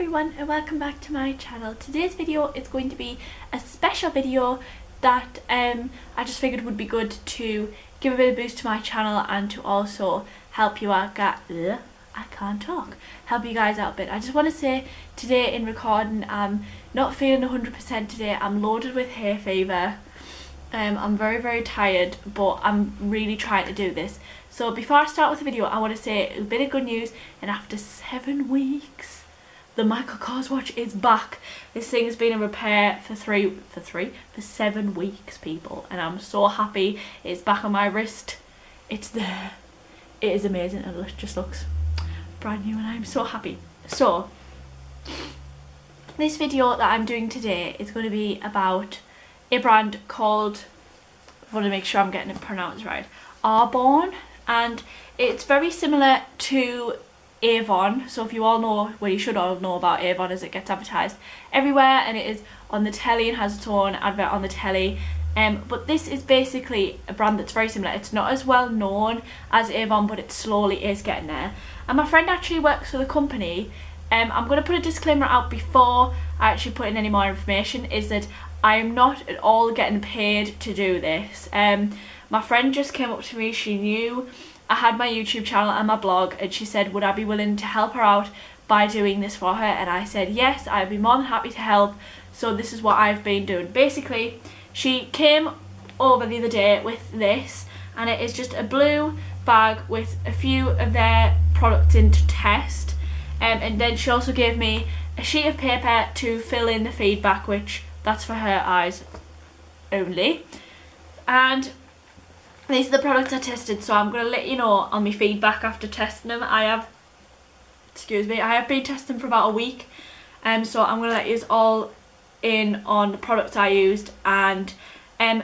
everyone and welcome back to my channel. Today's video is going to be a special video that I just figured would be good to give a bit of boost to my channel and to also help you out help you guys out a bit. I just want to say today in recording I'm not feeling 100% today. I'm loaded with hay fever. I'm very tired, but I'm really trying to do this. So before I start with the video, I want to say a bit of good news, and after 7 weeks the Michael Kors watch is back. This thing has been in repair for 7 weeks, people, and I'm so happy it's back on my wrist. It's there. It is amazing and it just looks brand new and I'm so happy. So this video that I'm doing today is going to be about a brand called, I want to make sure I'm getting it pronounced right, Arbonne, and it's very similar to Avon. So if you all know, well, you should all know about Avon as it gets advertised everywhere and it is on the telly and has its own advert on the telly. But this is basically a brand that's very similar. It's not as well known as Avon, but it slowly is getting there. And my friend actually works for the company. I'm going to put a disclaimer out before I actually put in any more information, is that I am not at all getting paid to do this. My friend just came up to me. She knew I had my YouTube channel and my blog, and she said would I be willing to help her out by doing this for her, and I said yes, I'd be more than happy to help. So this is what I've been doing. Basically, she came over the other day with this, and it is just a blue bag with a few of their products in to test, and then she also gave me a sheet of paper to fill in the feedback, which that's for her eyes only. And these are the products I tested, so I'm going to let you know on my feedback after testing them. I have been testing for about a week, so I'm going to let you all in on the products I used, and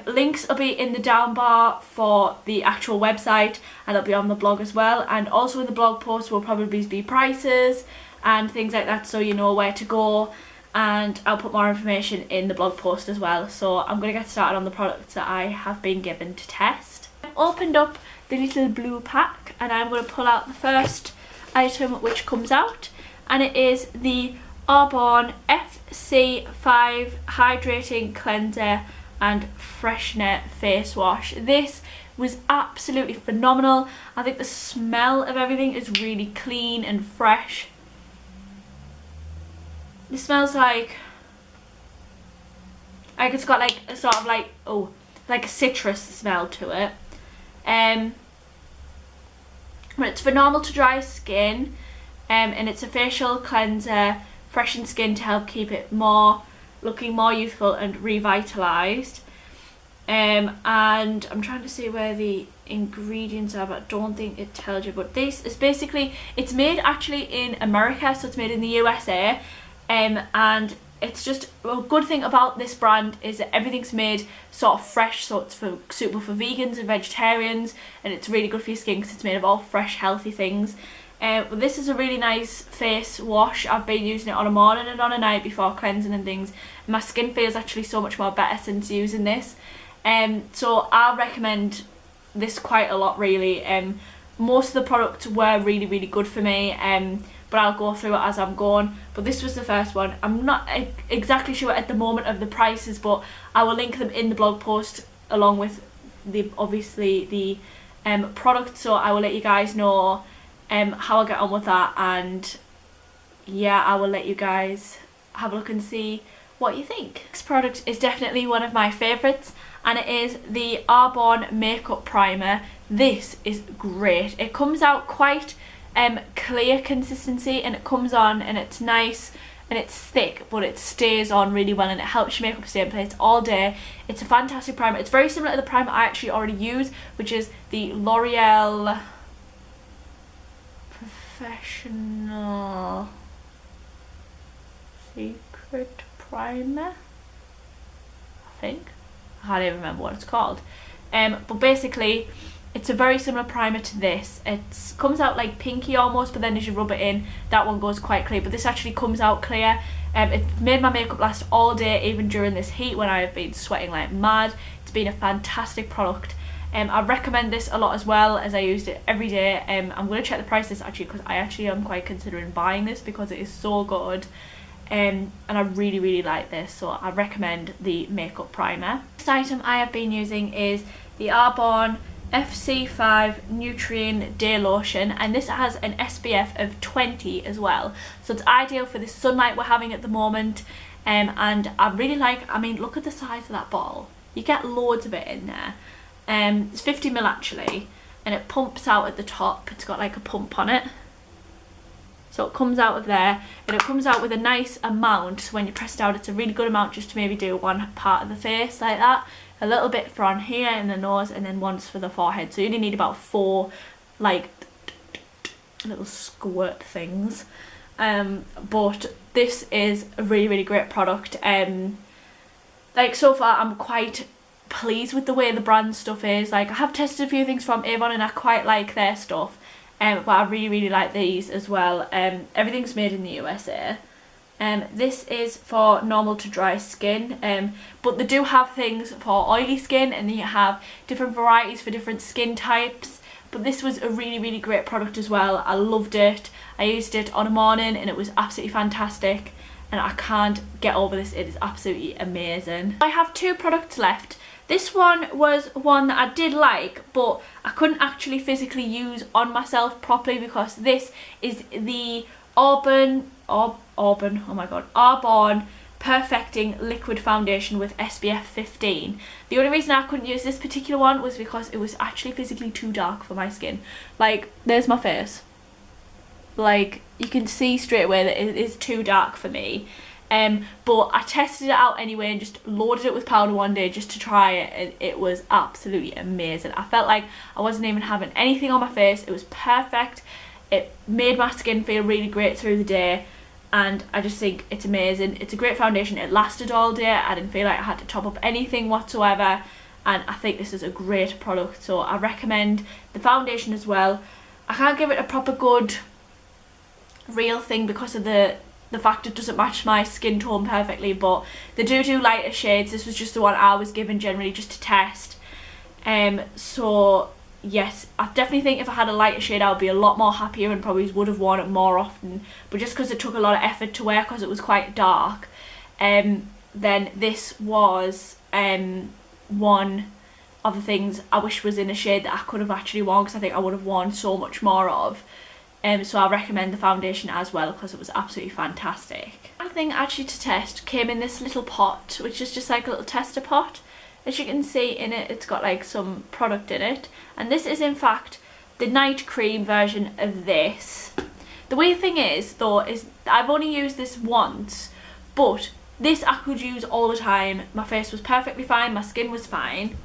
links will be in the down bar for the actual website, and it'll be on the blog as well, and also in the blog post will probably be prices and things like that, so you know where to go, and I'll put more information in the blog post as well. So I'm going to get started on the products that I have been given to test. I've opened up the little blue pack and I'm going to pull out the first item which comes out, and it is the Arbonne FC5 Hydrating Cleanser and Freshener Face Wash. This was absolutely phenomenal. I think the smell of everything is really clean and fresh. It smells like it's got like a sort of like a citrus smell to it. But it's phenomenal to dry skin, and it's a facial cleanser, freshens skin to help keep it looking more youthful and revitalized. And I'm trying to see where the ingredients are, but I don't think it tells you. But this is basically, it's made actually in America, so it's made in the USA. And it's just a good thing about this brand is that everything's made sort of fresh, so it's suitable for vegans and vegetarians, and it's really good for your skin because it's made of all fresh, healthy things. But this is a really nice face wash. I've been using it on a morning and on a night before cleansing and things. My skin feels actually so much more better since using this. So I recommend this quite a lot, really. Most of the products were really good for me, but I'll go through it as I'm going. But this was the first one. I'm not exactly sure at the moment of the prices, but I will link them in the blog post along with obviously the product, so I will let you guys know how I get on with that, and yeah, I will let you guys have a look and see what you think. This product is definitely one of my favourites, and it is the Arbonne Makeup Primer. This is great. It comes out quite clear consistency, and it comes on and it's nice and it's thick, but it stays on really well and it helps your makeup stay in place all day. It's a fantastic primer. It's very similar to the primer I actually already use, which is the L'Oreal Professional Secret Primer, I think. I can't even remember what it's called. But basically it's a very similar primer to this. It comes out like pinky almost, but then as you rub it in, that one goes quite clear, but this actually comes out clear. It made my makeup last all day, even during this heat when I have been sweating like mad. It's been a fantastic product. I recommend this a lot as well, as I used it every day. I'm going to check the price this actually, because I actually am quite considering buying this because it is so good. And I really like this, so I recommend the makeup primer. Next item I have been using is the Arbonne FC5 Nutrient Day Lotion, and this has an SPF of 20 as well, so it's ideal for the sunlight we're having at the moment. And I really like, I mean, look at the size of that bottle. You get loads of it in there. It's 50ml actually, and it pumps out at the top. It's got like a pump on it, so it comes out of there, and it comes out with a nice amount. So when you press it out, it's a really good amount just to maybe do one part of the face like that, a little bit for on here in the nose, and then once for the forehead. So you only need about 4 like little squirt things. But this is a really great product. Like so far I'm quite pleased with the way the brand stuff is. Like, I have tested a few things from Avon and I quite like their stuff, but I really like these as well. Everything's made in the USA. This is for normal to dry skin, but they do have things for oily skin, and they have different varieties for different skin types. But this was a really great product as well. I loved it. I used it on a morning and it was absolutely fantastic, and I can't get over this. It is absolutely amazing. I have 2 products left. This one was one that I did like, but I couldn't actually physically use on myself properly, because this is the Arbonne Perfecting Liquid Foundation with SPF 15. The only reason I couldn't use this particular one was because it was actually physically too dark for my skin. Like, there's my face. Like, you can see straight away that it is too dark for me. But I tested it out anyway and just loaded it with powder one day just to try it, and it was absolutely amazing. I felt like I wasn't even having anything on my face. It was perfect. It made my skin feel really great through the day, and I just think it's amazing. It's a great foundation. It lasted all day. I didn't feel like I had to top up anything whatsoever, and I think this is a great product, so I recommend the foundation as well. I can't give it a proper good real thing because of the fact it doesn't match my skin tone perfectly, but they do lighter shades. This was just the one I was given generally just to test. So yes, I definitely think if I had a lighter shade I would be a lot more happier and probably would have worn it more often, but just because it took a lot of effort to wear because it was quite dark, then this was one of the things I wish was in a shade that I could have actually worn, because I think I would have worn so much more of. So I recommend the foundation as well because it was absolutely fantastic. Another thing actually to test came in this little pot, which is just like a little tester pot. As you can see in it, it's got like some product in it, and this is in fact the night cream version of this. The weird thing is though, is I've only used this once, but this I could use all the time. My face was perfectly fine, my skin was fine.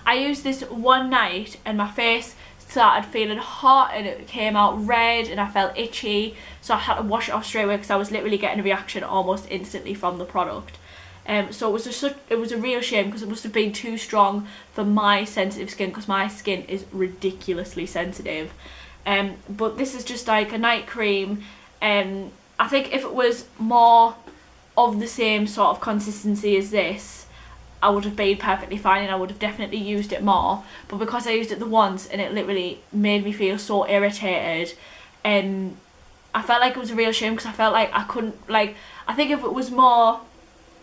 I used this one night and my face started feeling hot and it came out red and I felt itchy, so I had to wash it off straight away because I was literally getting a reaction almost instantly from the product. So it was a real shame because it must have been too strong for my sensitive skin, because my skin is ridiculously sensitive. But this is just like a night cream. I think if it was more of the same sort of consistency as this, I would have been perfectly fine and I would have definitely used it more. But because I used it the once and it literally made me feel so irritated, and I felt like it was a real shame because I felt like I couldn't, like, I think if it was more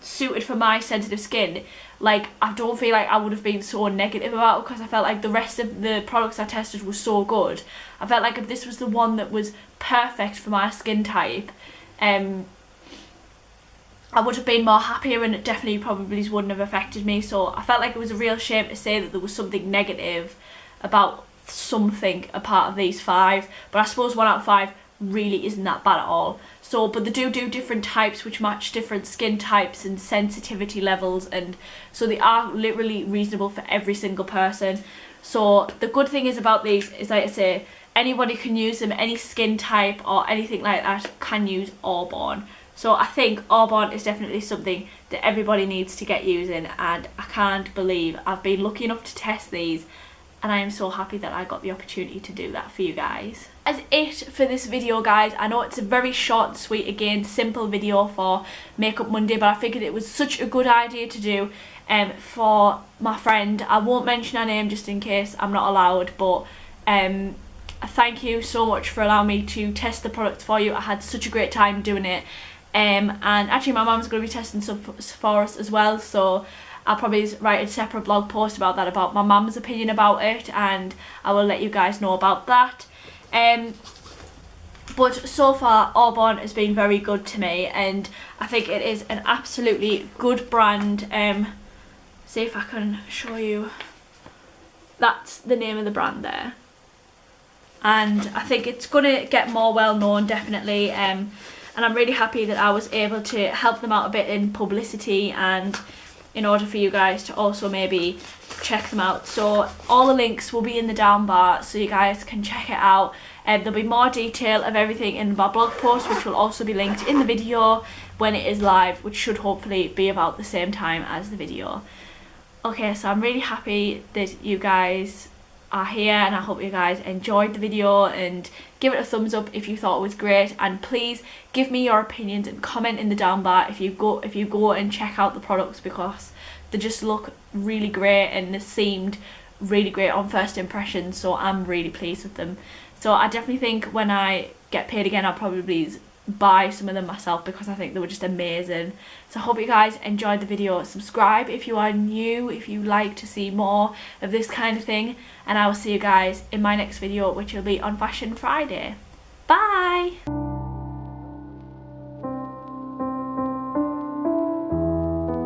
suited for my sensitive skin, like, I don't feel like I would have been so negative about it because I felt like the rest of the products I tested was so good. I felt like if this was the one that was perfect for my skin type, I would have been more happier and it definitely probably wouldn't have affected me. So I felt like it was a real shame to say that there was something negative about something a part of these 5, but I suppose 1 out of 5 really isn't that bad at all. So, but they do different types which match different skin types and sensitivity levels, and so they are literally reasonable for every single person. So the good thing is about these is, like I say, anybody can use them, any skin type or anything like that can use Arbonne. So I think Arbonne is definitely something that everybody needs to get using, and I can't believe I've been lucky enough to test these and I am so happy that I got the opportunity to do that for you guys. That's it for this video, guys. I know it's a very short and sweet, again, simple video for Makeup Monday, but I figured it was such a good idea to do for my friend. I won't mention her name just in case I'm not allowed, but thank you so much for allowing me to test the product for you. I had such a great time doing it, and actually my mum's going to be testing some for us as well, so I'll probably write a separate blog post about that, about my mum's opinion about it, and I will let you guys know about that. But so far Arbonne has been very good to me, and I think it is an absolutely good brand. See if I can show you, that's the name of the brand there, and I think it's going to get more well known, definitely, and I'm really happy that I was able to help them out a bit in publicity, and in order for you guys to also maybe check them out. So all the links will be in the down bar, so you guys can check it out, and there'll be more detail of everything in my blog post, which will also be linked in the video when it is live, which should hopefully be about the same time as the video. Okay, so I'm really happy that you guys are here, and I hope you guys enjoyed the video, and give it a thumbs up if you thought it was great, and please give me your opinions and comment in the down bar if you go and check out the products, because they just look really great and they seemed really great on first impressions, so I'm really pleased with them. So I definitely think when I get paid again I'll probably buy some of them myself, because I think they were just amazing. So I hope you guys enjoyed the video. Subscribe if you are new, if you like to see more of this kind of thing, and I will see you guys in my next video, which will be on Fashion Friday. Bye!